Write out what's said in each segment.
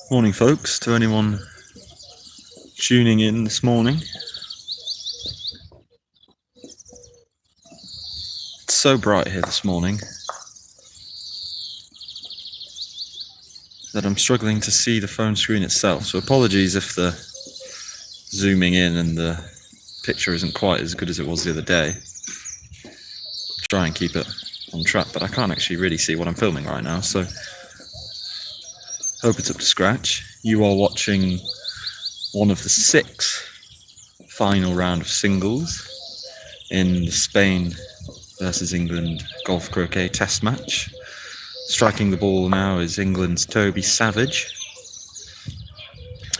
Morning, folks, to anyone tuning in this morning. It's so bright here this morning that I'm struggling to see the phone screen itself, so apologies if the zooming in and the picture isn't quite as good as it was the other day. I'll try and keep it on track, but I can't actually really see what I'm filming right now, so hope it's up to scratch. You are watching one of the 6 final round of singles in the Spain versus England golf croquet test match. Striking the ball now is England's Toby Savage,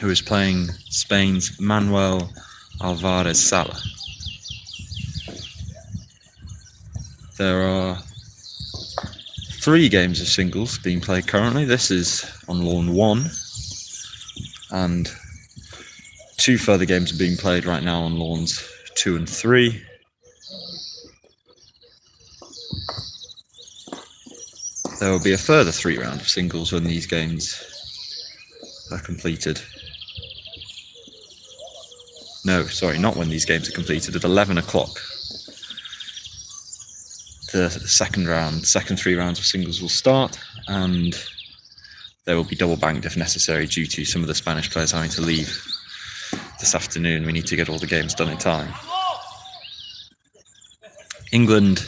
who is playing Spain's Manuel Alvarez Sala. There are 3 games of singles being played currently. This is on lawn 1, and 2 further games are being played right now on lawns 2 and 3. There will be a further 3 rounds of singles when these games are completed. No, sorry, not when these games are completed. At 11 o'clock, the second 3 rounds of singles will start, and there will be double banked if necessary due to some of the Spanish players having to leave this afternoon. We need to get all the games done in time. England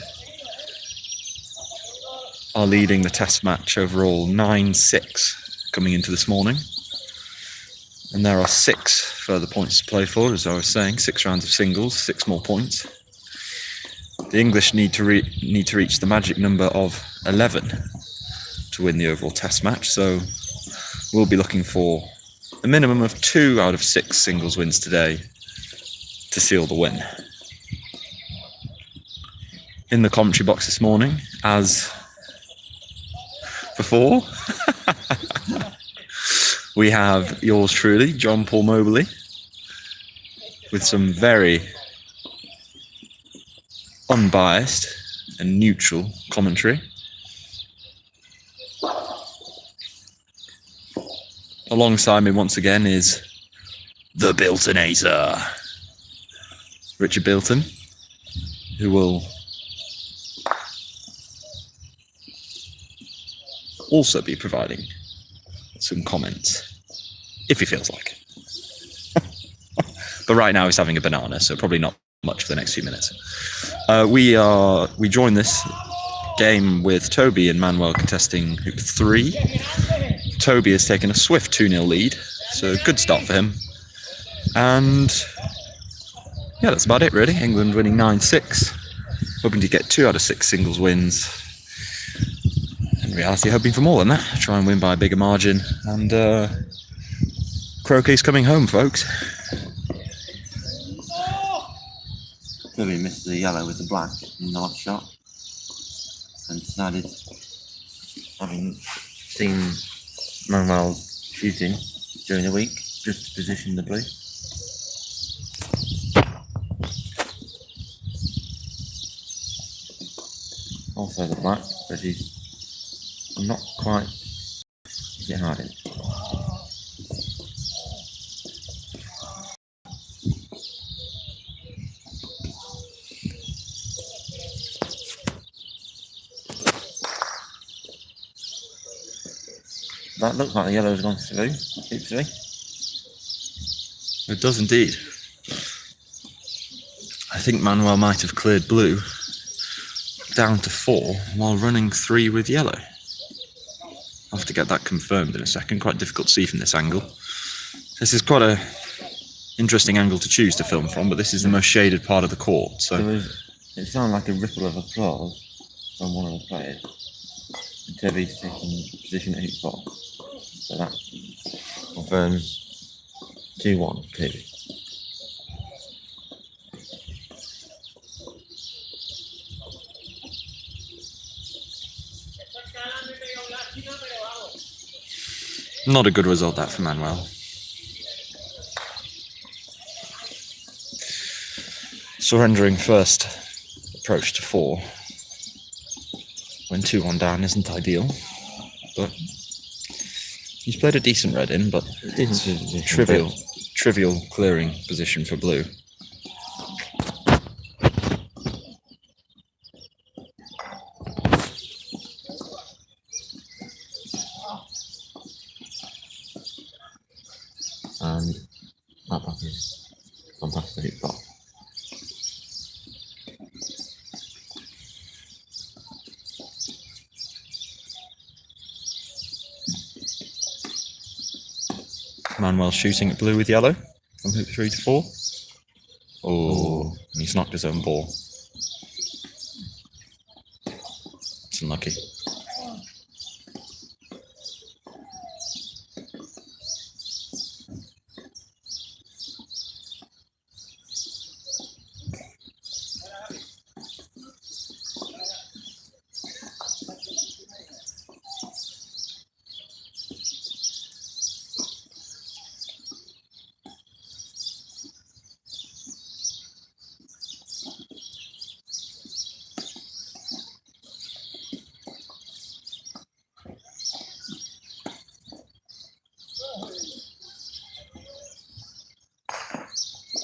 are leading the test match overall 9-6 coming into this morning, and there are 6 further points to play for, as I was saying. 6 rounds of singles, 6 more points. The English need to reach the magic number of 11 to win the overall test match, so we'll be looking for a minimum of 2 out of 6 singles wins today to seal the win. In the commentary box this morning, as before, we have yours truly, John Paul Mobley, with some very unbiased and neutral commentary. Alongside me once again is the Biltonator, Richard Bilton, who will also be providing some comments if he feels like it. But right now he's having a banana, so probably not much for the next few minutes. We join this game with Toby and Manuel contesting hoop 3. Toby has taken a swift 2-0 lead, so good start for him. And yeah, that's about it really. England winning 9-6, hoping to get 2 out of 6 singles wins. In reality, hoping for more than that. Try and win by a bigger margin. And croquet's coming home, folks. Toby missed the yellow with the black in the last shot and decided, having seen Manuel's shooting during the week, just to position the blue. Also the black, but he's not quite hit hard in. That looks like the yellow's gone through. Hoop 3. It does indeed. I think Manuel might have cleared blue down to 4 while running 3 with yellow. I'll have to get that confirmed in a second. Quite difficult to see from this angle. This is quite a interesting angle to choose to film from, but this is the most shaded part of the court. So it sounded like a ripple of applause from one of the players. And Toby's taking position at hoop 4. So that confirms 2-1 Toby. Not a good result that for Manuel. Surrendering first approach to 4 when 2-1 down isn't ideal. but he's played a decent red in, but Decent position, trivial clearing position for blue. And that back is fantastic top. Manuel shooting at blue with yellow from hoop 3 to 4. Oh, he's knocked his own ball. It's unlucky.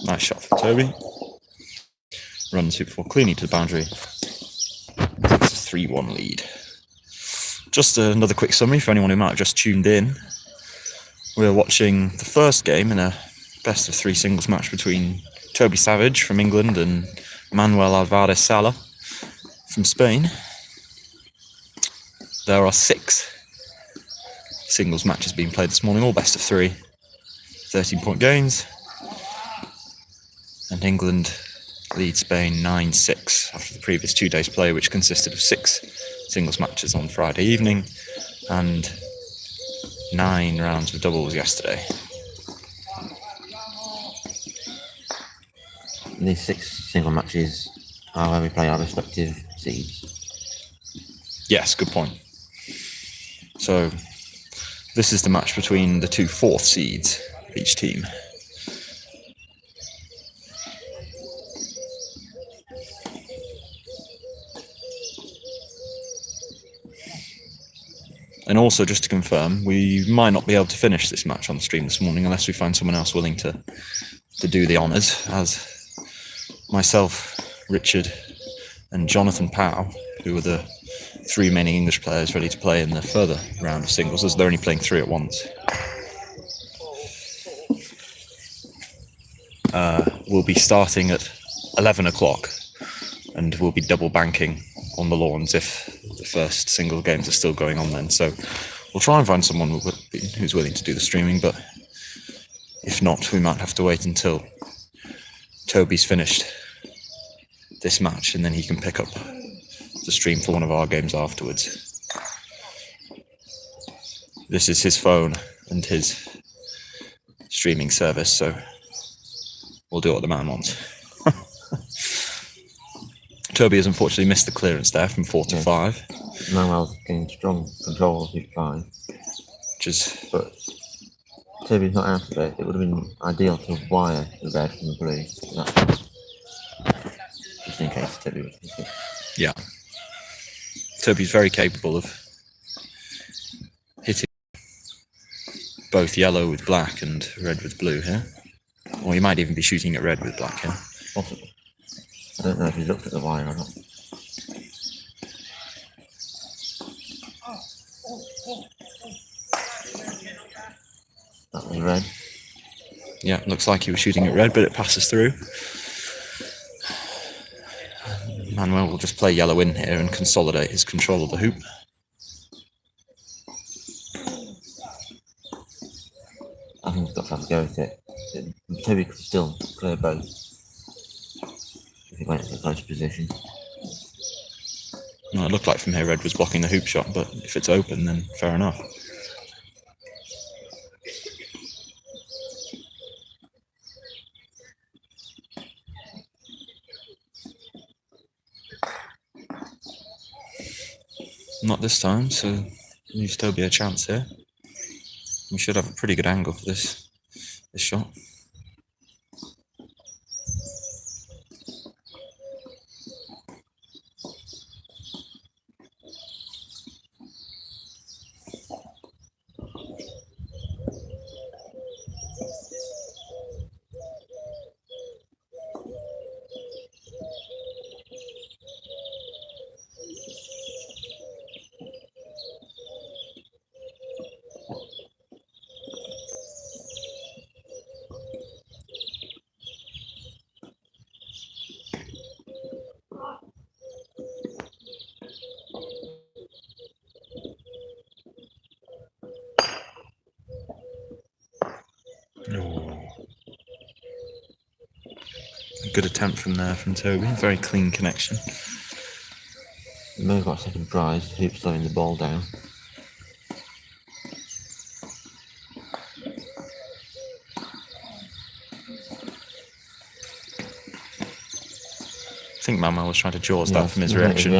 Nice shot for Toby. Runs hoop 4 cleanly to the boundary. It's a 3-1 lead. Just another quick summary for anyone who might have just tuned in. We're watching the first game in a best of 3 singles match between Toby Savage from England and Manuel Alvarez Sala from Spain. There are 6 singles matches being played this morning, all best of 3, 13-point games. And England lead Spain 9-6 after the previous 2 days' play, which consisted of 6 singles matches on Friday evening and 9 rounds of doubles yesterday. These 6 single matches are where we play our respective seeds. Yes, good point. So this is the match between the 2 4th seeds of each team. And also, just to confirm, we might not be able to finish this match on the stream this morning unless we find someone else willing to do the honours, as myself, Richard, and Jonathan Powell, who are the 3 remaining English players ready to play in the further round of singles, as they're only playing 3 at once. We'll be starting at 11 o'clock, and we'll be double banking on the lawns if the first single games are still going on then. So we'll try and find someone who's willing to do the streaming, but if not, we might have to wait until Toby's finished this match and then he can pick up the stream for one of our games afterwards. This is his phone and his streaming service, so we'll do what the man wants. Toby has unfortunately missed the clearance there from 4 to 5. Manuel's gained strong control of hoop 5. But Toby's not out of it. It would have been ideal to wire the red from the blue. Just in case Toby would hit it. Yeah. Toby's very capable of hitting both yellow with black and red with blue here. Or he might even be shooting at red with black here. Possible. I don't know if he's looked at the wire or not. That was red. Yeah, looks like he was shooting at red, but it passes through. Manuel will just play yellow in here and consolidate his control of the hoop. I think he's got to have a go at it. Toby could still clear both if he went into a close position. Well, it looked like from here red was blocking the hoop shot, but if it's open, then fair enough. Not this time, so leaves Toby a chance here. We should have a pretty good angle for this shot. Good attempt from there from Toby. Very clean connection. We may have got second prize. Hoop slowing the ball down. I think Manuel was trying to jaws that from his reaction.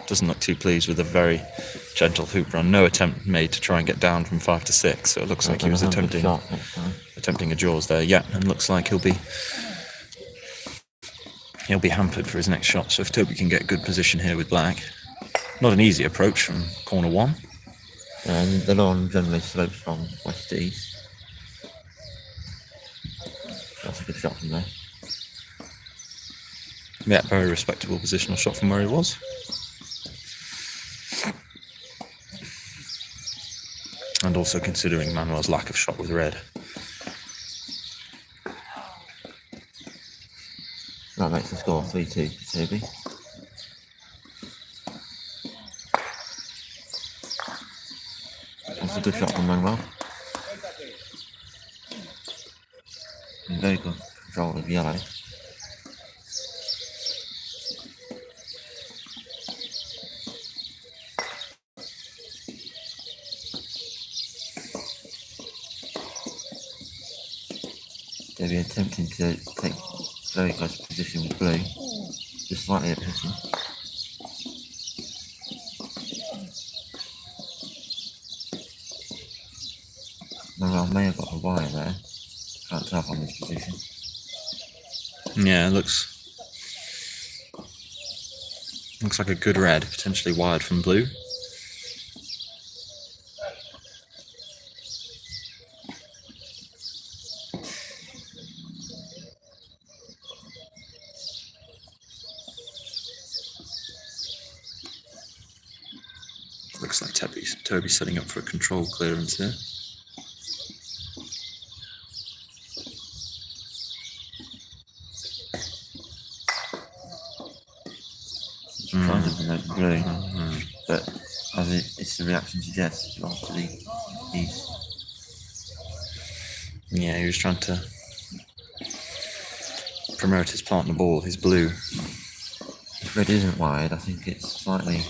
Doesn't look too pleased with a very gentle hoop run. No attempt made to try and get down from 5 to 6. So it looks like he was attempting a jaws there. Yeah, and looks like he'll be hampered for his next shot. So if Toby can get good position here with black, not an easy approach from corner 1. And the lawn generally slopes from west to east. That's a good shot from there. Yeah, very respectable positional shot from where he was. And also considering Manuel's lack of shot with red. That makes the score 3-2 for Toby. That's a good shot from Manuel. And very good control of yellow. Toby attempting to take very close position with blue, just slightly at pitching. Manuel may have got a wire there. Can't tell from this position. Yeah, it looks like a good red, potentially wired from blue. Looks like Toby's setting up for a control clearance here. Trying to promote blue, but as it's the reaction suggests, off to the east. Yeah, he was trying to promote his partner ball, his blue. If red isn't wide, I think it's slightly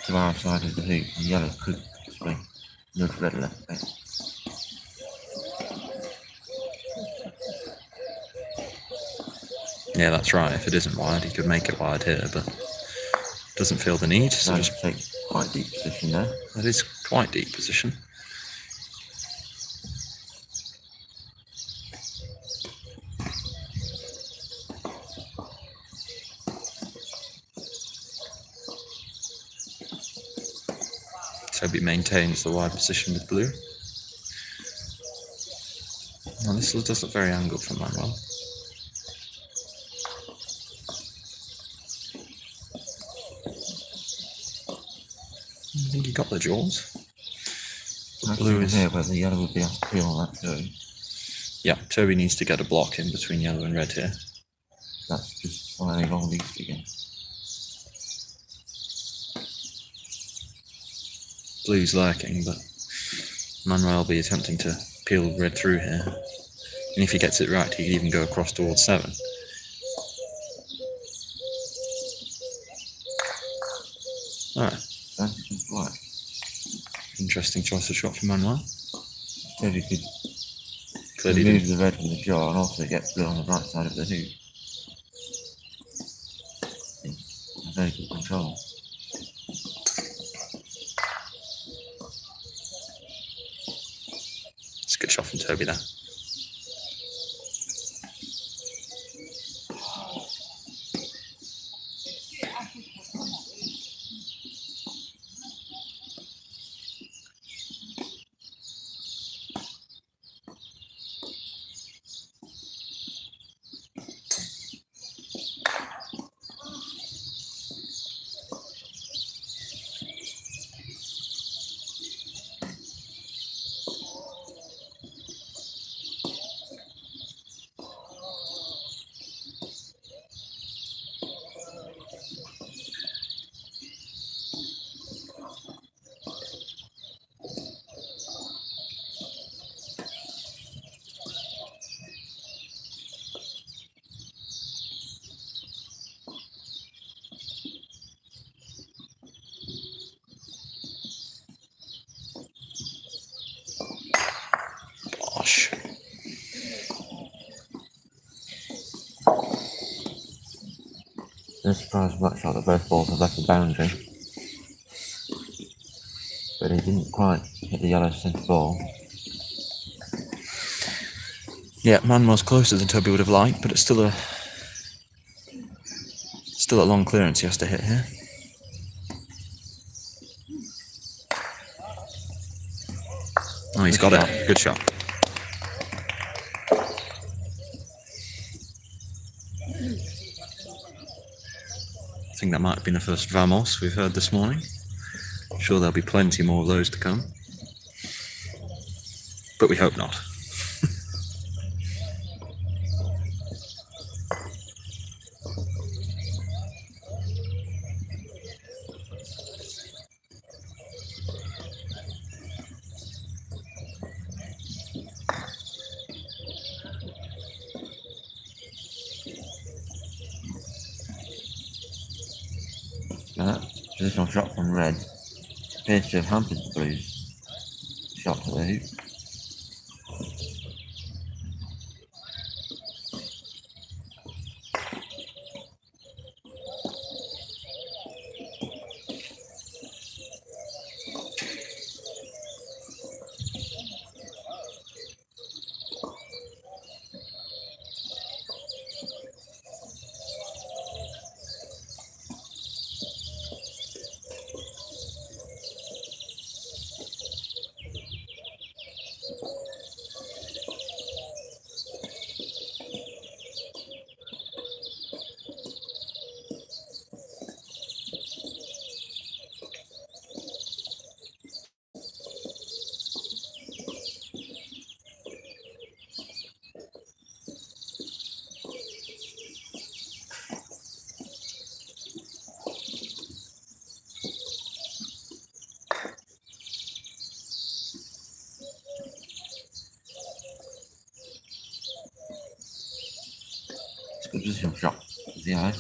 to our side of the hoop, and yellow could swing. Nudge red left bit. Yeah, that's right. If it isn't wide, he could make it wide here, but doesn't feel the need. So Just take quite deep position there. that is quite deep position. Toby maintains the wide position with blue. Now this does look very angled from Manuel. I think he got the jaws. Blue is here, but the yellow would be able to peel on that too. Yeah, Toby needs to get a block in between yellow and red here. That's just slightly wrong east again. Blue's lurking, but Manuel will be attempting to peel red through here. And if he gets it right, he could even go across towards 7. Alright. That's black. Interesting choice of shot from Manuel. Toby could Clearly remove the red from the jaw and also get blue on the right side of the hoop. Very good control. It's a good shot from Toby there. a surprise black shot that both balls have left the boundary. But he didn't quite hit the yellow centre ball. Yeah, man was closer than Toby would have liked, but it's still a long clearance he has to hit here. Oh, he's got it. Good shot. I think that might have been the first Vamos we've heard this morning. I'm sure there'll be plenty more of those to come. But we hope not. Now that positional shot from red appears to have hampered the blues' shot to the hoop. It's a good positional shot for the yellow.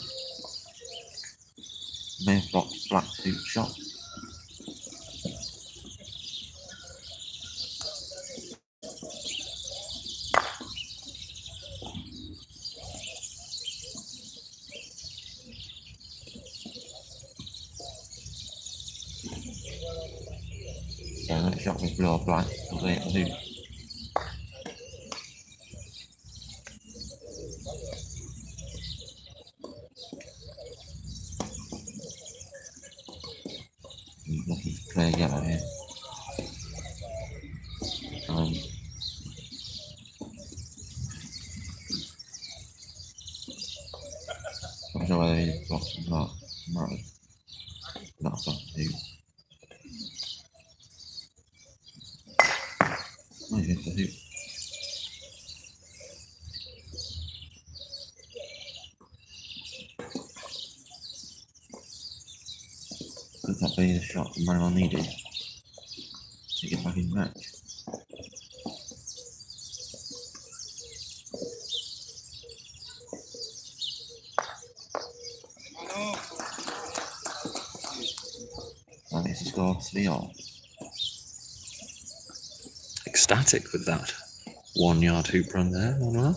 May have blocked black's hoop shot. So that shot was blue or black, will they hit the hoop? Lucky to clear yellow here. I'm not sure whether he's blocked or not. Might have not blocked the hoop. Oh, he hit the hoop. Could that be the shot that Manuel needed to get back in the match? And it's a score 3-all. Ecstatic with that 1 yard hoop run there, Manuel.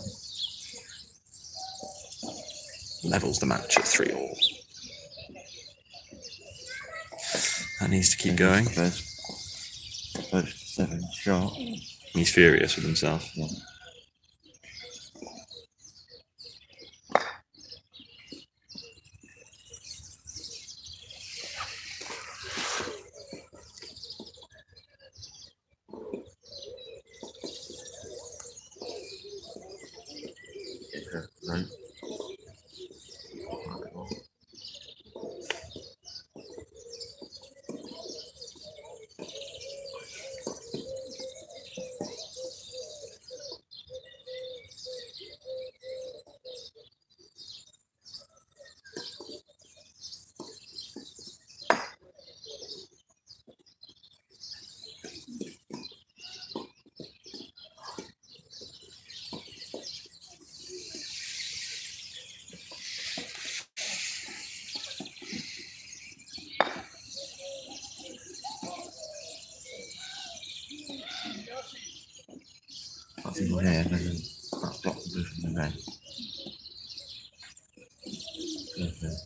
Levels the match at 3-all. That needs to keep going. First to 7 shot. He's furious with himself. Yeah. Right. That's in here, and then that's dropped the blue from the red. Perfect.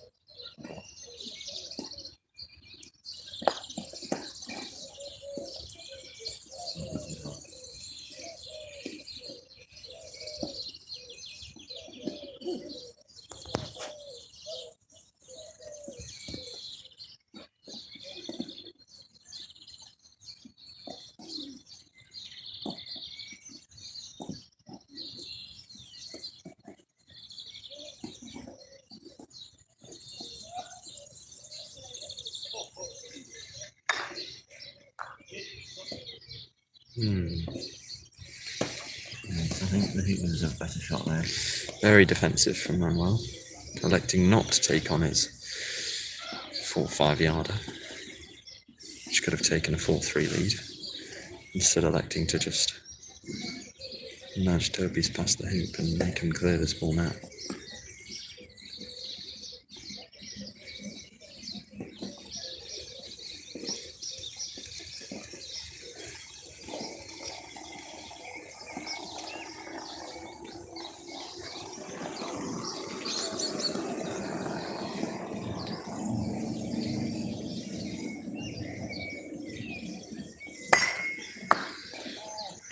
Yes, I think the hoop was a better shot there. Very defensive from Manuel, electing not to take on his 4-5 yarder, which could have taken a 4-3 lead, instead electing to just nudge Toby's past the hoop and make him clear this ball now.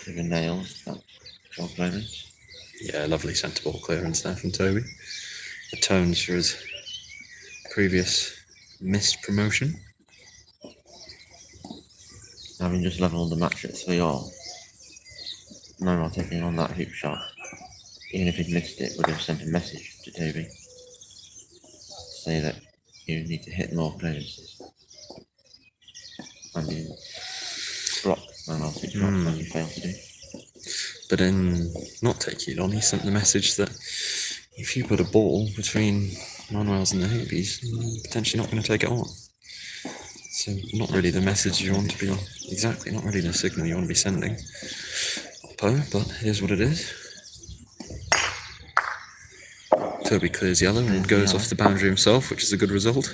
To the nails, that shot clearance. Yeah, lovely centre ball clearance there from Toby. Atones for his previous missed promotion. Having just levelled the match at 3-all, Manuel taking on that hoop shot, even if he'd missed it, would have sent a message to Toby. Say that you need to hit more clearances. And you block Manuel's hoop shot when you fail to do. But in not taking it on, he sent the message that if you put a ball between Manuel's and the hoop, he's potentially not going to take it on. So not really the message you want to be on. Exactly, not really the signal you want to be sending. But here's what it is. Toby clears yellow and goes off the boundary himself, which is a good result.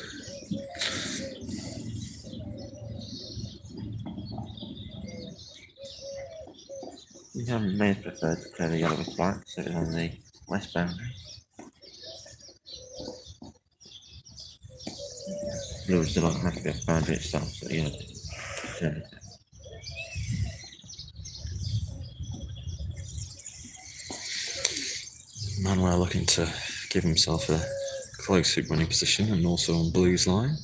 I may have preferred to clear the yellow with black, so it was on the west boundary. Blue is still on the happy boundary itself, so yeah. Turned it. Manuel looking to give himself a close hoop winning position and also on Blue's line.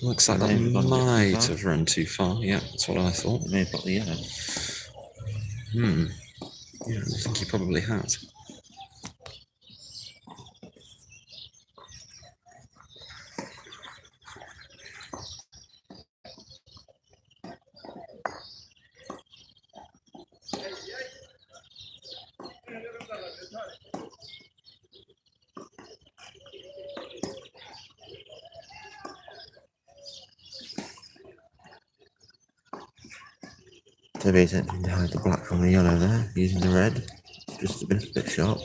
Looks like that might have run too far. Yeah, that's what I thought. It may have got the yellow. Yeah, I think he probably has. Toby attempting to hide the black from the yellow there, using the red. Just a bit sharp.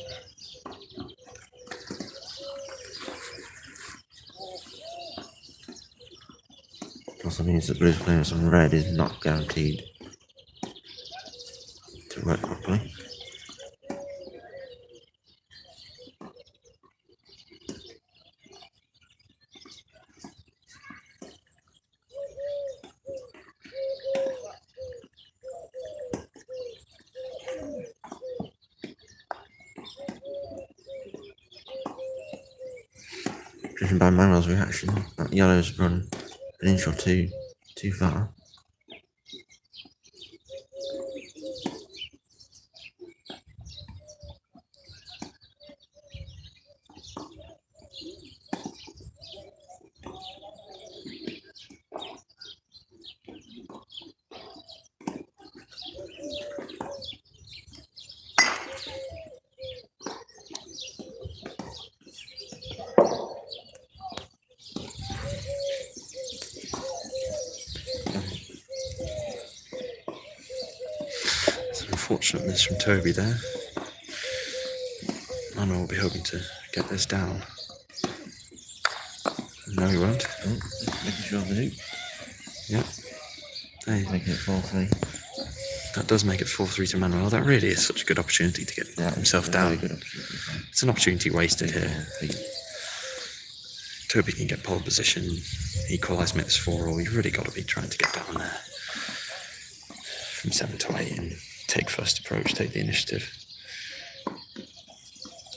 Also means that Blue's clearance on red is not guaranteed to work properly. Judging by Manuel's reaction, that yellow's run an inch or two too far. Unfortunate miss from Toby there. Manuel will be hoping to get this down. No, he won't. Oh, just making sure of the hoop. Yep. Hey, Making it 4-3. that does make it 4-3 to Manuel. That really is such a good opportunity to get himself down. Very good opportunity. It's an opportunity wasted here. Toby can get pole position, equalise, make this 4-all. You've really got to be trying to get down there from 7 to 8 and take first approach, take the initiative.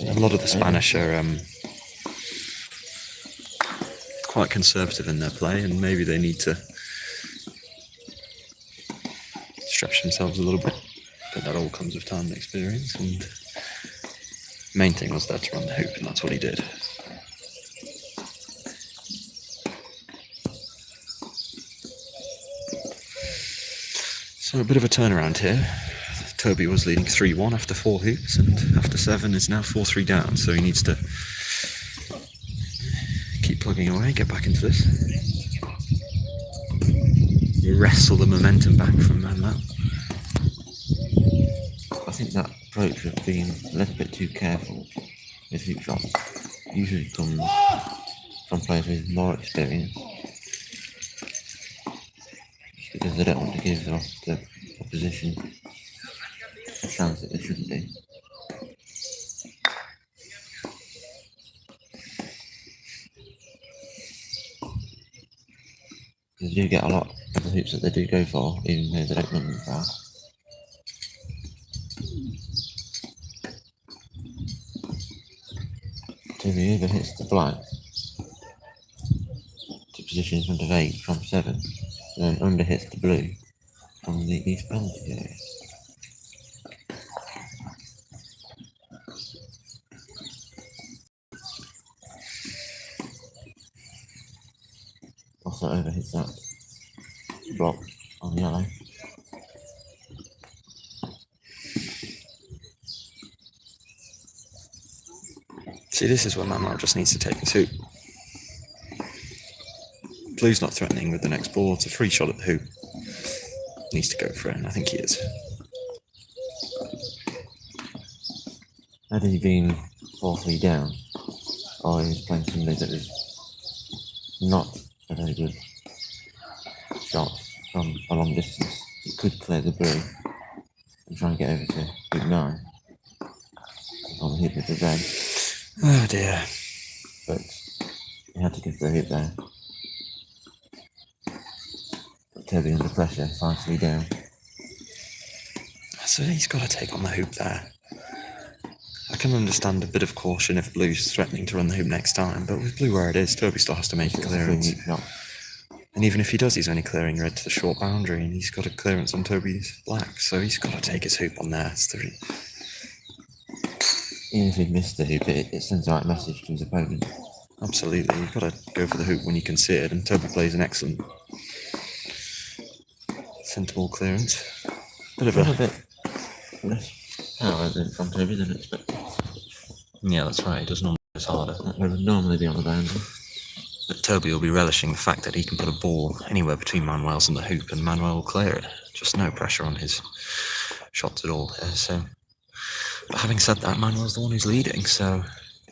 And a lot of the Spanish are quite conservative in their play, and maybe they need to stretch themselves a little bit. But that all comes with time and experience. And main thing was there to run the hoop, and that's what he did. So a bit of a turnaround here. Toby was leading 3-1 after 4 hoops, and after 7 is now 4-3 down, so he needs to keep plugging away, get back into this. Wrestle the momentum back from Manuel. I think that approach of being a little bit too careful with hoop shots usually comes from players with more experience, just because they don't want to give the opposition a chance that they shouldn't do. Because you do get a lot of the hoops that they do go for, even though they don't run them far. Toby over hits the black to position in front of 8 from 7, and then under hits the blue from the east penalty area. Also over hits that block on yellow. See, this is where Manuel just needs to take his hoop. Blue's not threatening with the next ball. It's a free shot at the hoop. Needs to go for it, and I think he is. Had he been 4-3 down, or he was playing somebody that was not a very good shot from a long distance, he could clear the blue and try and get over to hoop 9 on the hoop with the red. Oh dear. But he had to give the hoop there. But Toby under pressure, 5-3 down. So he's got to take on the hoop there. I can understand a bit of caution if Blue's threatening to run the hoop next time, but with Blue where it is, Toby still has to make a clearance. And even if he does, he's only clearing red to the short boundary, and he's got a clearance on Toby's black, so he's got to take his hoop on there. Even if he'd missed the hoop, it sends the right message to his opponent. Absolutely, you've got to go for the hoop when you can see it, and Toby plays an excellent centre ball clearance. Bit of a bit less power from Toby than expected. Yeah, that's right. He does normally go harder. That would normally be on the boundary. But Toby will be relishing the fact that he can put a ball anywhere between Manuel's and the hoop, and Manuel will clear it. Just no pressure on his shots at all here. So, but having said that, Manuel's the one who's leading. So,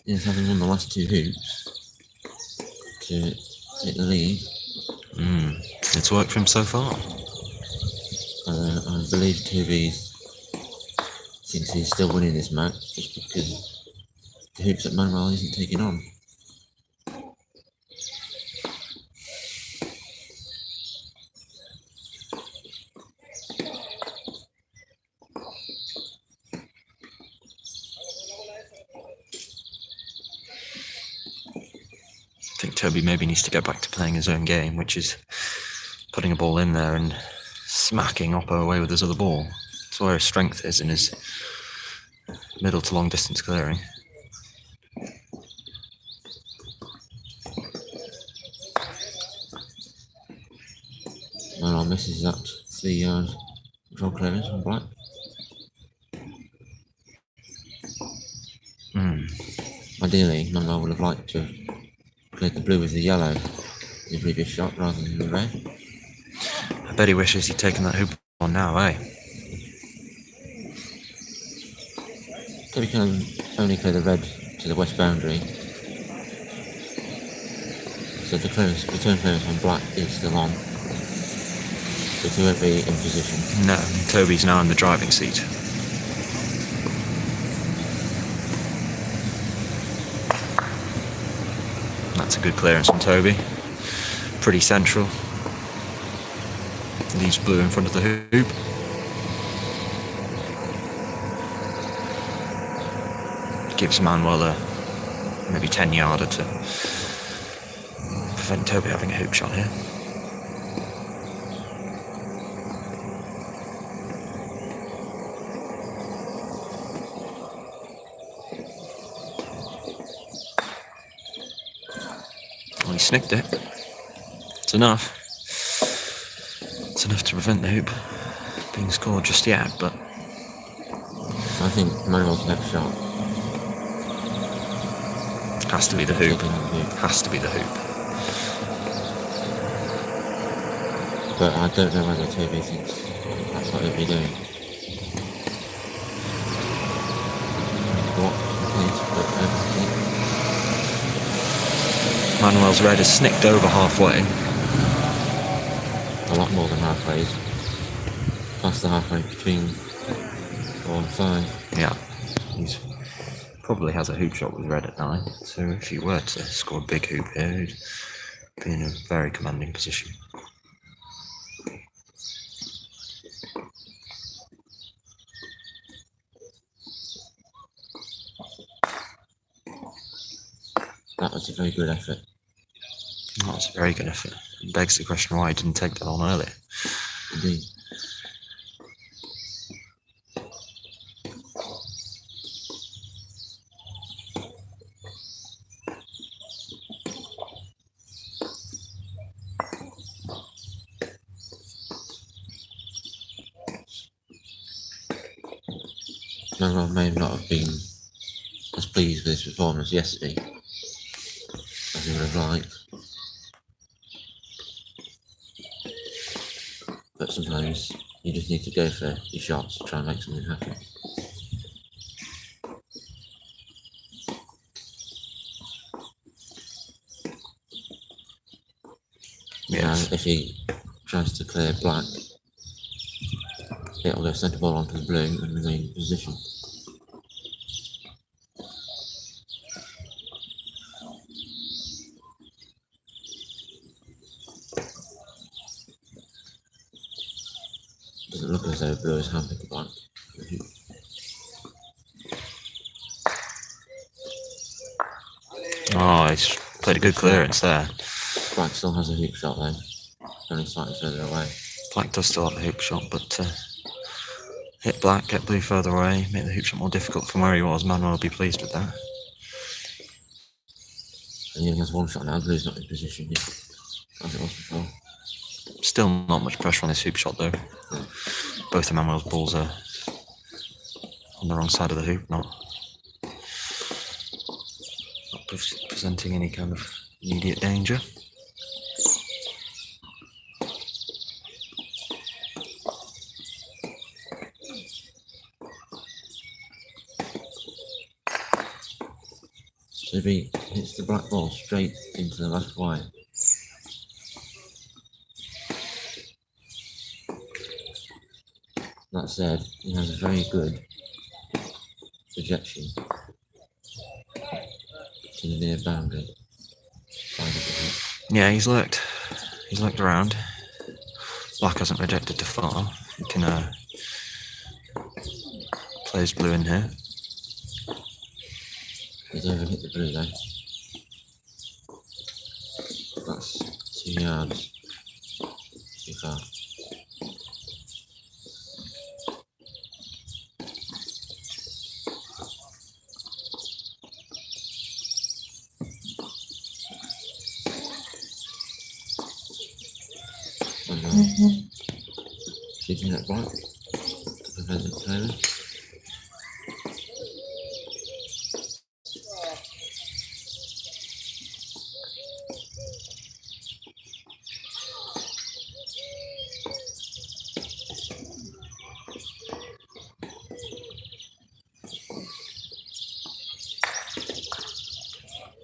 yes, having won the last 2 hoops to take the lead. It's worked for him so far. I believe Toby thinks he's still winning this match just because the hoops that Manuel isn't taking on. I think Toby maybe needs to get back to playing his own game, which is putting a ball in there and smacking Oppo away with his other ball. That's where his strength is, in his middle to long distance clearing. Manuel misses that 3-yard draw clearance on black. Ideally, Manuel would have liked to have cleared the blue with the yellow in the previous shot rather than the red. I bet he wishes he'd taken that hoop on now, eh? Toby can only clear the red to the west boundary, so the return clearance on black is still on, but he won't be in position. No, Toby's now in the driving seat. That's a good clearance from Toby. Pretty central. Leaves Blue in front of the hoop. Gives Manuel a maybe 10-yarder to prevent Toby having a hoop shot here. Well, he snicked it. It's enough. It's enough to prevent the hoop. being scored just yet, but I think Manuel's next shot has to be the hoop. taking on the hoop. Has to be the hoop. But I don't know whether Toby thinks that's what he'll be doing. What place, but Manuel's red is snicked over halfway. a lot more than halfway. He's past the halfway between 4 and 5. Yeah, he's probably has a hoop shot with red at 9. So if he were to score a big hoop here, he'd be in a very commanding position. That was a very good effort. That was a very good effort. It begs the question why he didn't take that on earlier. Indeed. Manuel may not have been as pleased with his performance yesterday as he would have liked. But sometimes you just need to go for your shots to try and make something happen. Yes. And if he tries to clear black, it'll go centre ball onto the blue and remain in position. Doesn't look as though blue has hampered the black. Oh, he's played a good clearance there. Black still has a hoop shot though, only slightly further away. Black does still have a hoop shot, but hit black, get blue further away, make the hoop shot more difficult from where he was. Manuel will be pleased with that. And he only has one shot now, blue's not in position yet, as it was before. Still not much pressure on this hoop shot though. Both of Manuel's balls are on the wrong side of the hoop, not presenting any kind of immediate danger. So if he hits the black ball straight into the left wire, that said, he has a very good projection to the near boundary. Yeah, he's looked around. Black hasn't rejected too far. He can play his blue in here. He's over hit the blue though. That's 2 yards too far. Shooting that black to prevent the clearance.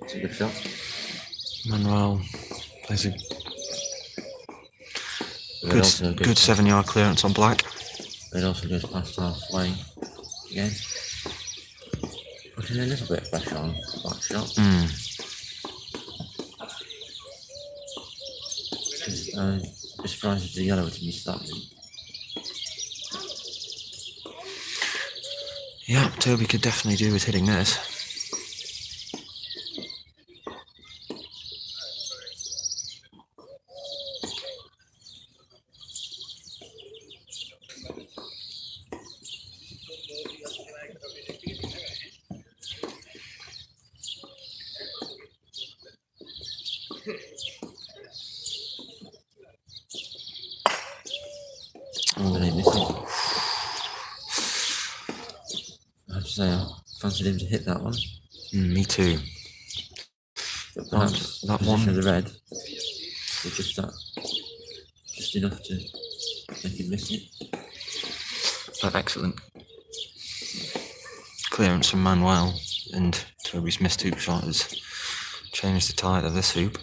It's a good shot. Manuel plays a But it also good 7-yard clearance on black. It also goes past halfway again. Putting a little bit of pressure on black shot. I'm surprised if the yellow to miss that. Yeah, Toby could definitely do with hitting this. Oh, and he misses. say I fancied him to hit that one. Me too. But perhaps that position one. of the red was just enough to make him miss it. That excellent clearance from Manuel, and Toby's missed hoop shot has changed the tide of this hoop.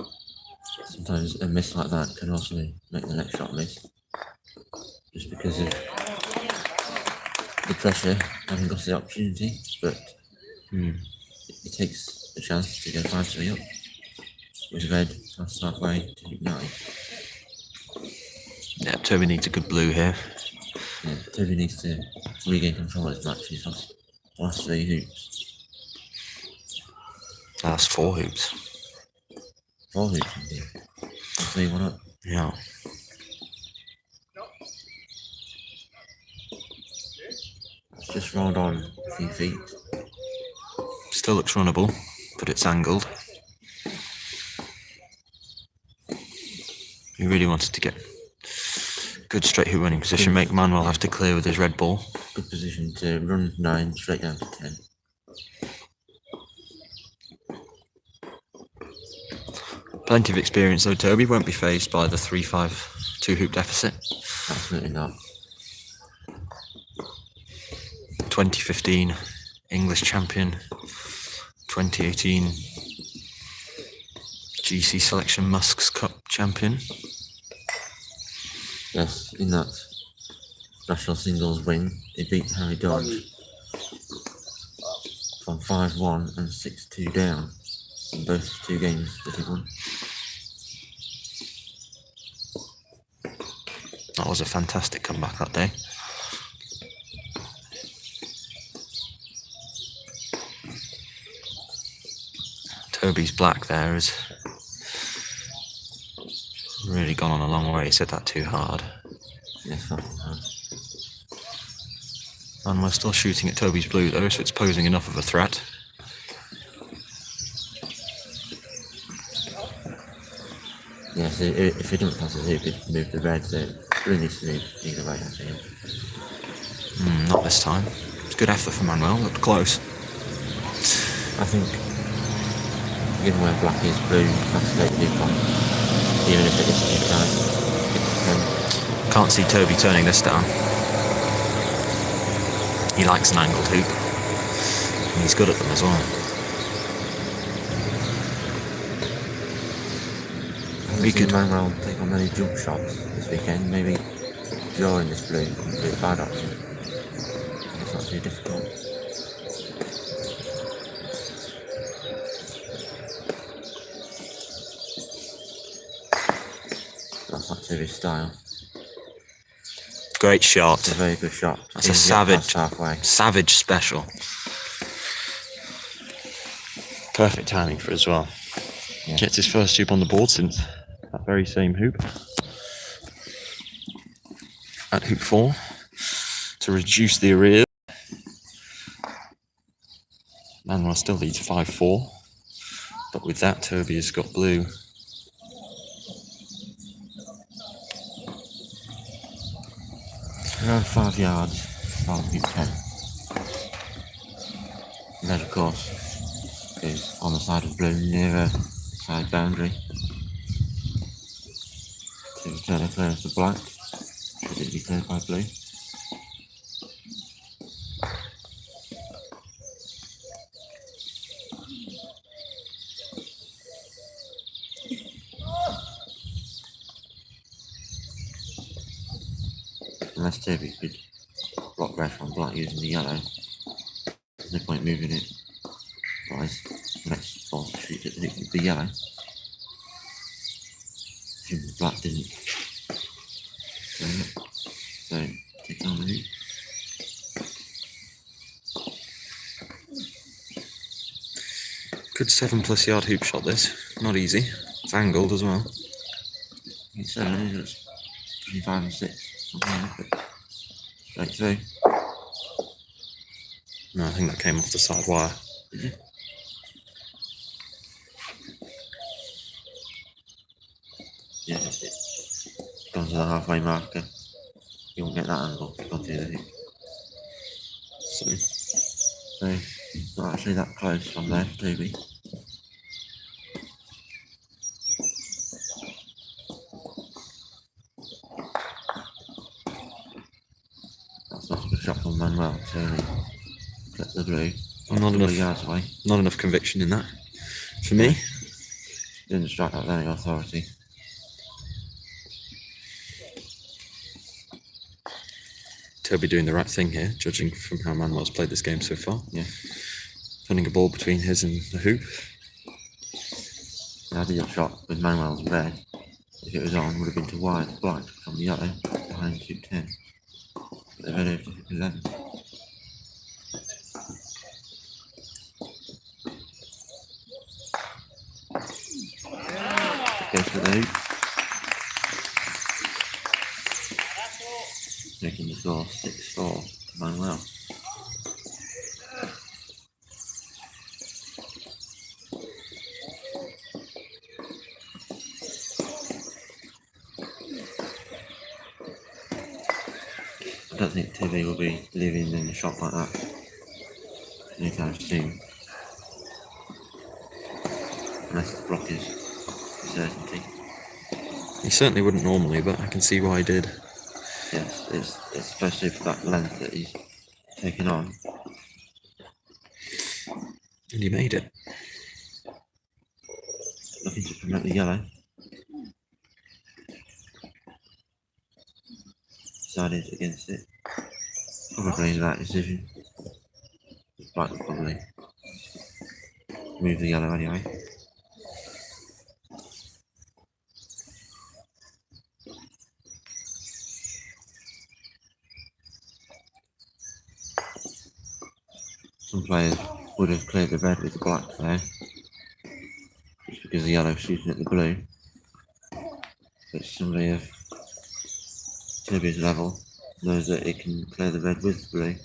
Sometimes a miss like that can also make the next shot miss, just because of the pressure, having got the opportunity, but it takes a chance to go 5-3 up with red past halfway to hoop 9. Yeah, Toby needs a good blue here. Yeah, Toby needs to regain control of his match. He's lost the last 3 hoops. That's 4 hoops. 4 hoops indeed. 3-1 up. Yeah. It's just rolled on a few feet. Still looks runnable, but it's angled. He really wanted to get good straight hoop running position, make Manuel have to clear with his red ball. Good position to run 9 straight down to 10. Plenty of experience though, Toby won't be phased by the 3-5 2-hoop deficit. Absolutely not. 2015 English champion, 2018 GC Selection Musks Cup champion. Yes, in that national singles win, he beat Harry Dodge from 5-1 and 6-2 down in both 2 games that he won. That was a fantastic comeback that day. Toby's black there has really gone on a long way. He said that too hard. Yes, fucking hard. And we're still shooting at Toby's blue though, so it's posing enough of a threat. Yes, if he didn't pass his hoop, he'd move the red, so blue needs to move either way, I think. Not this time. It's a good effort from Manuel, looked close. I think, given where black is, blue has to take the hoop on, even if it isn't hoop tight. Can't see Toby turning this down. He likes an angled hoop, and he's good at them as well. We could Manuel take on many jump shots this weekend, maybe drawing this blue would be a bad option. It's not too difficult. That's not Toby's style. Great shot. It's a very good shot. That's a savage, halfway. savage special. Perfect timing for it as well. Yeah. Gets his first hoop on the board since that very same hoop. At hoop 4 to reduce the arrears. Manuel still leads 5-4, but with that Toby has got blue. Around 5 yards from hoop 10. And then of course is on the side of blue near a side boundary. To return a clearance to black. Should it be cleared by blue? Unless Toby could block red from black using the yellow, there's no point moving it. Otherwise, the next ball to shoot at the hoop would be yellow. Assuming black didn't turn it, so take on the hoop. Good 7+ yard hoop shot this. Not easy. It's angled as well. It's 7, isn't it? It's between 5 and 6. Something like that. Straight through. No, I think that came off the side wire. Did it? Yeah, that's it. Gone to the halfway marker. You won't get that angle. Gone through the hoop. So So it's not actually that close from there for Toby. That's not a good shot from Manuel, so he clipped the blue. Not enough yards away. Not enough conviction in that for me. Didn't strike out with any authority. Toby doing the right thing here, judging from how Manuel's played this game so far. Yeah. Putting a ball between his and the hoop. The ideal shot with Manuel's red, if it was on, would have been to wide black from the yellow behind 210. But the red over to hoop 11. Goes for the hoop. Making the score 6-4 to Manuel. I don't think TV will be living in a shot like that anytime soon. Unless the block is a certainty. He certainly wouldn't normally, but I can see why he did. Yes, it's especially for that length that he's taken on. And he made it. Looking to promote the yellow. Decided against it. Probably the right decision. Black will probably move the yellow anyway. Some players would have cleared the red with the black there, just because the yellow's shooting at the blue. But somebody of Toby's level knows that it can clear the red with the blue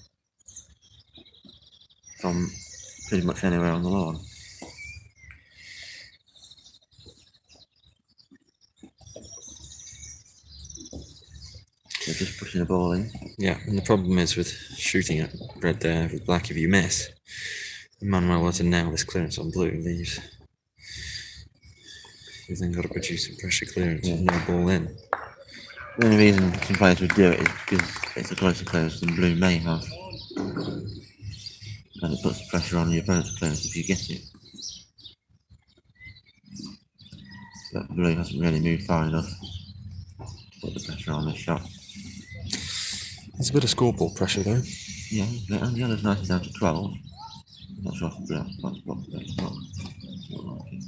from pretty much anywhere on the lawn. They're just pushing the ball in. Yeah, and the problem is with shooting at red there with black, if you miss, Manuel were to nail this clearance on blue, leaves. You've then got to produce some pressure clearance with no ball in. The only reason some players would do it is because it's a closer clearance than blue may have. And it puts pressure on the opponent's clearance if you get it. But blue hasn't really moved far enough to put the pressure on this shot. There's a bit of scoreboard pressure though. Yeah, and the yellow's 90 down to 12. I'm not sure if blue has to block the it's not like it.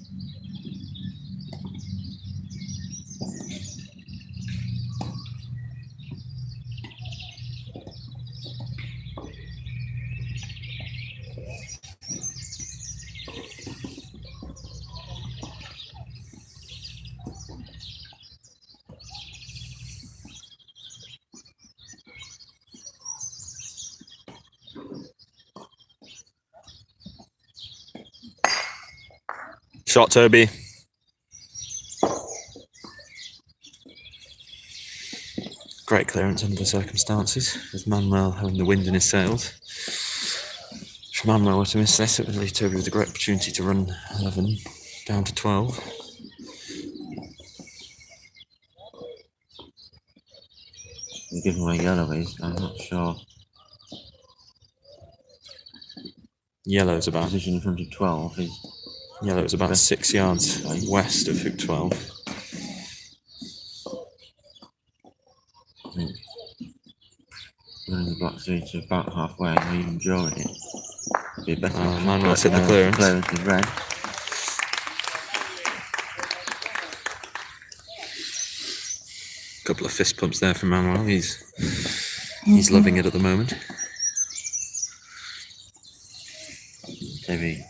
Shot, Toby. Great clearance under the circumstances, with Manuel having the wind in his sails. If Manuel were to miss this, it would leave Toby with a great opportunity to run 11 down to 12. Given where yellow is, I'm not sure. Yellow's about Position in front of 12 is 6 yards west of hoop 12. I think running the block through to about halfway or even drawing it would be a better option. Manuel set the clearance. Clearance with red. Couple of fist pumps there from Manuel. He's loving it at the moment. Toby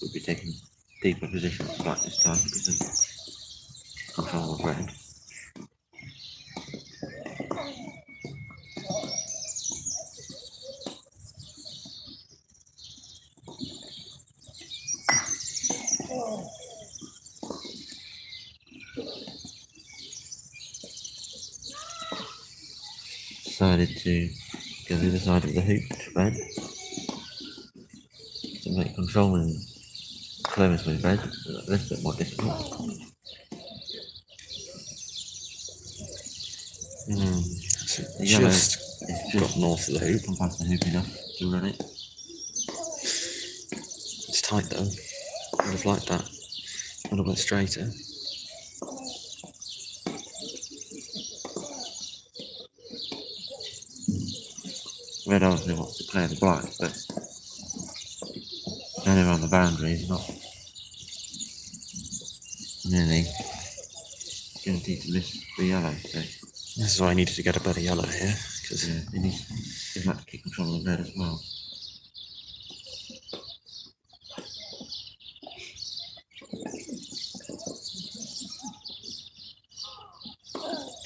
will be taking deeper position at black this time because of control of red. Decided to go the other side of the hoop to red. make controlling clearance with red a little bit more difficult. So The yellow just is got just north of the hoop. come past the hoop enough to run it. It's tight though. Would have liked that a little bit straighter. Red obviously wants to clear the black, but going around the boundary is not nearly guaranteed to miss the yellow. So This is why I needed to get a better yellow here, because yeah, it needs to keep control of red as well.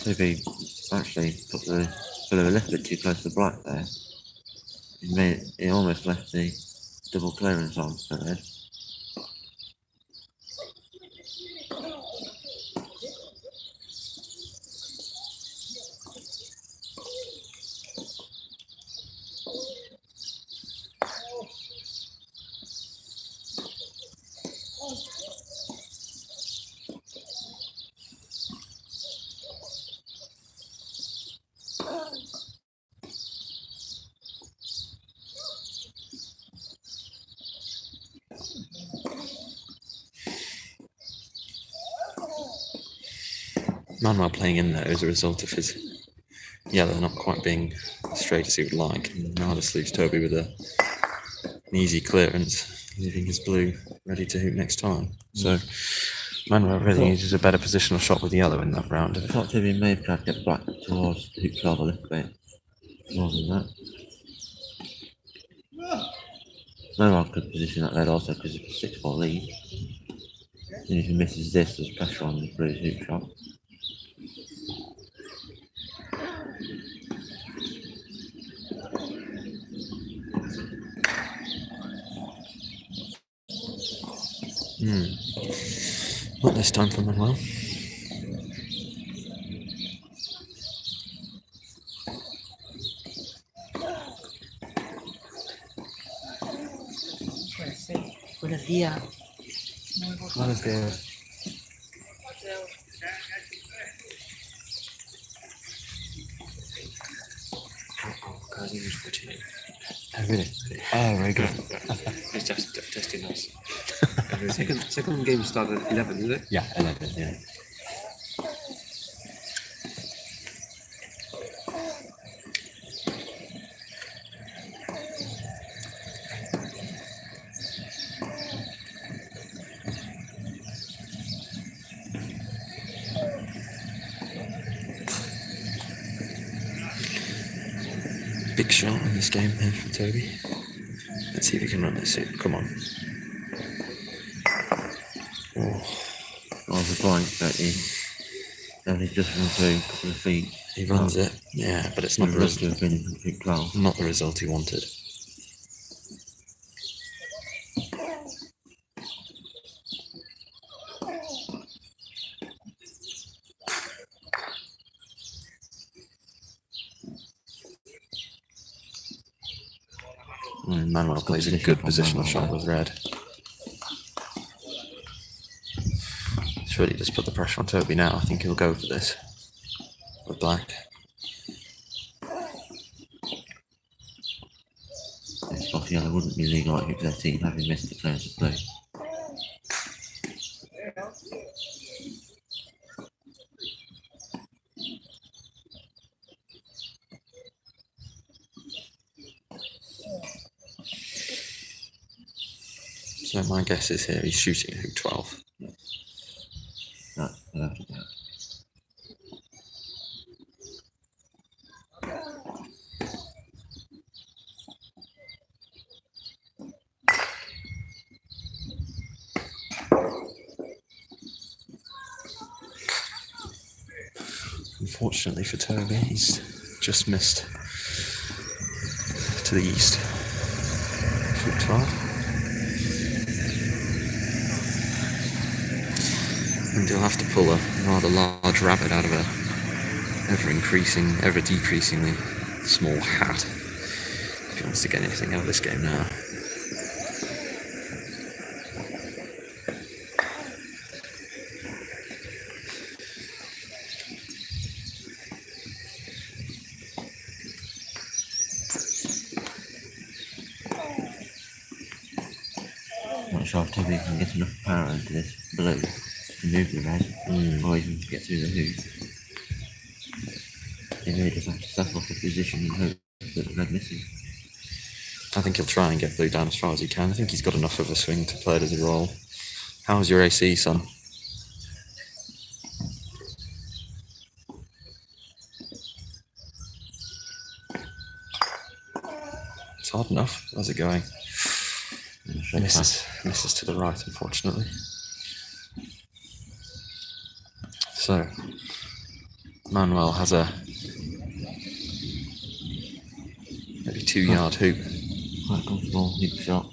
Toby actually put the pillar a little bit too close to black there. He almost left the double clearance on for red. Manuel playing in there as a result of his yellow not quite being as straight as he would like. And now this leaves Toby with an easy clearance, leaving his blue ready to hoop next time. So Manuel really needed a better positional shot with yellow in that round. I thought Toby may have tried to get black towards the hoop 12 a little bit. More than that. Manuel could position that red also because it's a 6-4 lead. And if he misses this, there's pressure on the blue's hoop shot. Not this time for Manuel. Buenos días. Buenos días. Oh, really? Oh, very good. It's just testing us. second game started at 11, is it? Yeah, 11, yeah. Big shot in this game here for Toby. Let's see if he can run this in. Come on. Oh, I was a point, but he just run through a couple of feet. he runs it. Yeah, but it's not He the, runs to have been in hoop 12. not the result he wanted. Manuel plays a good positional shot with red. It's really just put the pressure on Toby now. I think he'll go for this with black. This off yellow wouldn't be legal at hoop 13 having missed the clearance of blue. So my guess is here he's shooting hoop 12. That's without a doubt. Unfortunately for Toby, he's just missed to the east. Hoop 12. And he'll have to pull a rather large rabbit out of a ever decreasingly small hat if he wants to get anything out of this game now. sure if Toby can get enough power into this blue to move the red, or even get through the hoop. He really just have to settle for position and hope that the red misses. I think he'll try and get blue down as far as he can. I think he's got enough of a swing to play it as a roll. How's your AC, son? It's hard enough. How's it going? Misses to the right, unfortunately. So, Manuel has a maybe 2-yard hoop Quite comfortable hoop shot.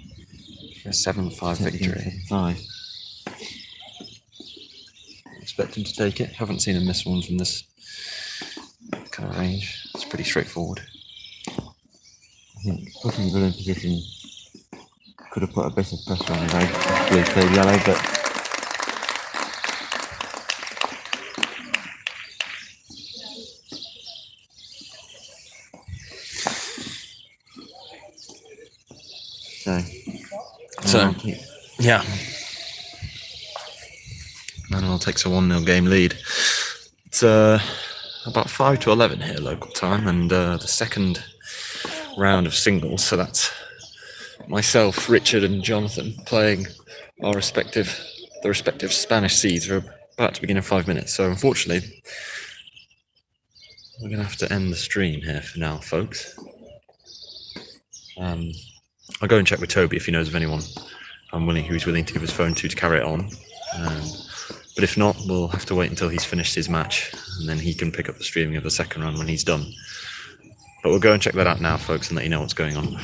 for a 7-5 victory. 7-5. Expect him to take it. Haven't seen him miss one from this kind of range. It's pretty straightforward. I think putting the blue in position could have put a bit of pressure on the blue played yellow, but So yeah. Manuel takes a 1-0 game lead. It's about 5-11 here local time, and the second round of singles, so that's myself, Richard and Jonathan playing the respective Spanish seeds are about to begin in 5 minutes. So unfortunately we're going to have to end the stream here for now, folks. I'll go and check with Toby if he knows of anyone who's willing to give his phone to carry it on. But if not, we'll have to wait until he's finished his match, and then he can pick up the streaming of the second round when he's done. But we'll go and check that out now, folks, and let you know what's going on.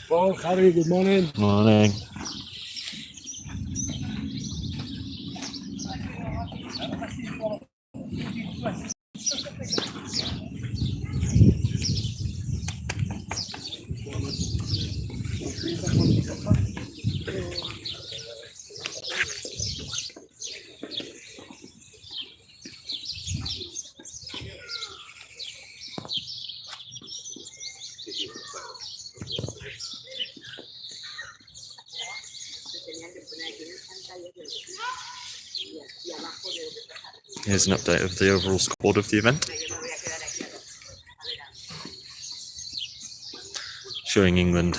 Paul, Harry, good morning. Morning. Here's an update of the overall squad of the event. Showing England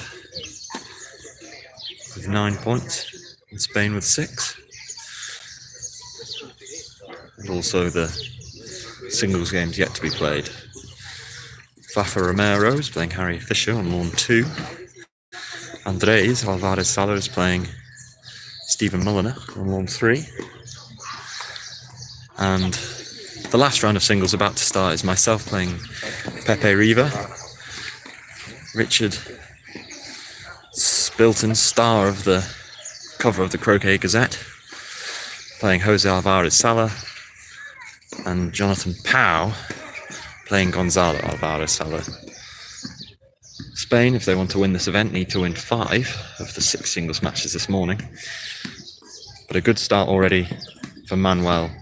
with 9 points and Spain with 6. And also the singles games yet to be played. Fafa Romero is playing Harry Fisher on lawn 2. Andres Alvarez Sala is playing Stephen Mulliner on lawn 3. And the last round of singles about to start is myself playing Pepe Riva, Richard Spilton, star of the cover of the Croquet Gazette, playing Jose Alvarez Sala, and Jonathan Powell playing Gonzalo Alvarez Sala. Spain, if they want to win this event, need to win 5 of the 6 singles matches this morning. But a good start already for Manuel,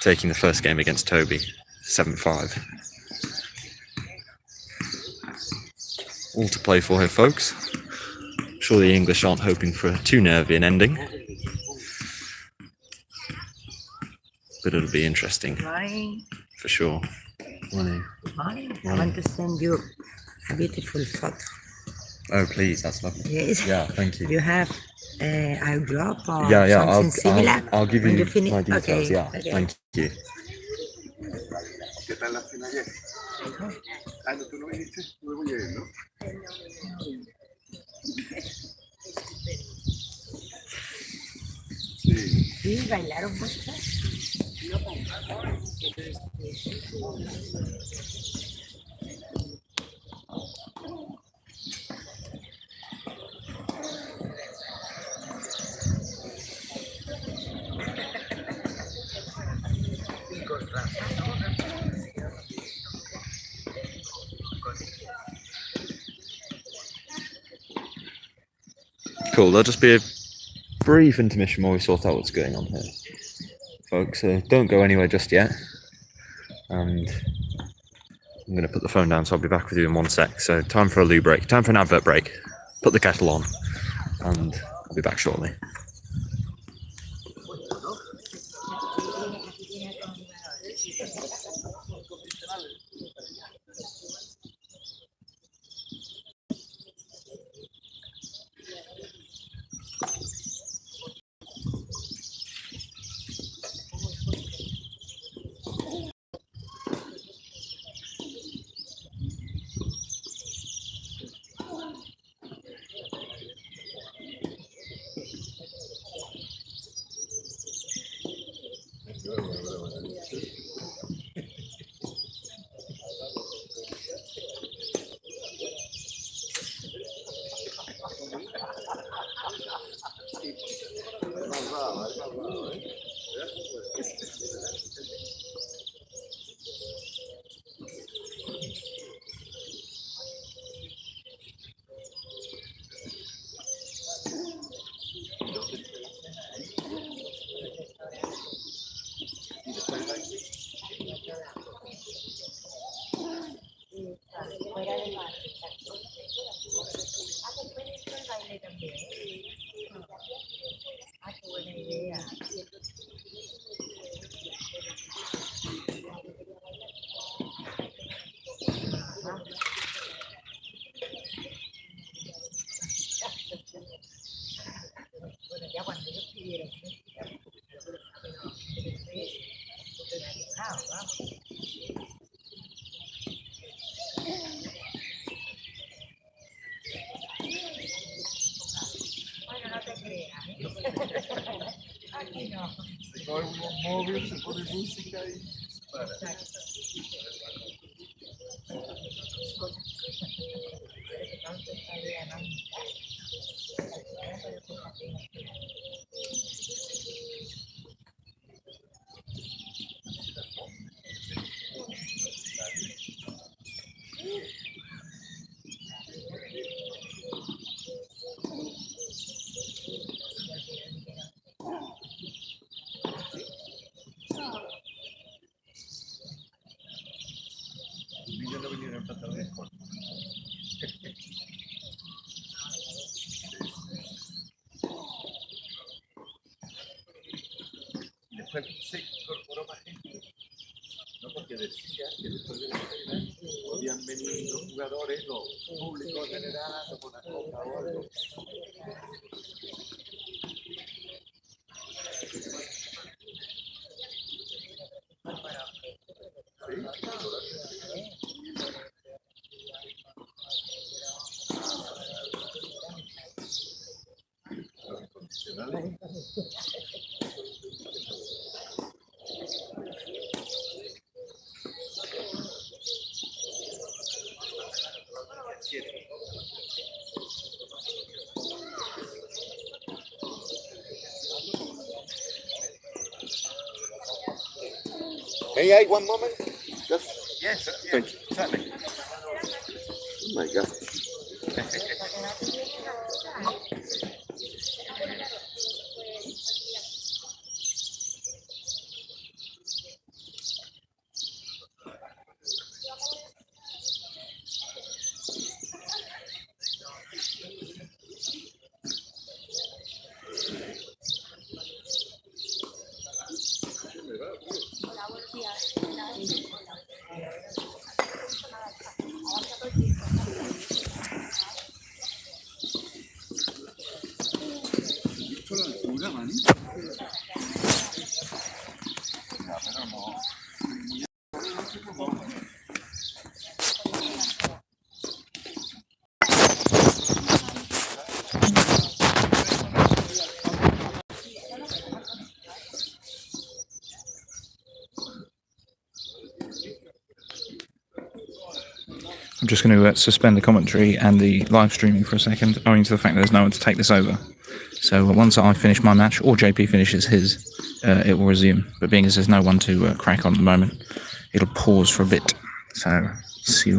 taking the first game against Toby, 7-5. All to play for here, folks. I'm sure the English aren't hoping for too nervy an ending, but it'll be interesting. Morning. For sure. Morning. Morning. I want to send you a beautiful photo. Oh, please, that's lovely. Yes. Yeah, thank you. You have eyedrop or Yeah, something similar? I'll give When you finish? my details. Okay. Yeah, Okay. thank you. ¿Qué tal la cena ayer? Ah, no, tú no viniste, no voy a ir, ¿no? Sí. Sí, bailaron mucho. Cool, there'll just be a brief intermission while we sort out what's going on here, folks. So don't go anywhere just yet. And I'm going to put the phone down, so I'll be back with you in 1 sec. So time for a loo break, time for an advert break. Put the kettle on, and I'll be back shortly. Se coge un móvil, se pone música y para. Los niños no vinieron en pantalones cortos. Y después se incorporó más gente, ¿no? Porque decía que después de la cena podían venir los jugadores, los públicos general, con una copa o algo. Los incondicionales. May I one moment? Just Yes, Thank you. certainly. oh my God. I'm just going to suspend the commentary and the live streaming for a second, owing to the fact that there's no one to take this over. So once I finish my match, or JP finishes his, it will resume. But being as there's no one to crack on at the moment, it'll pause for a bit. So see you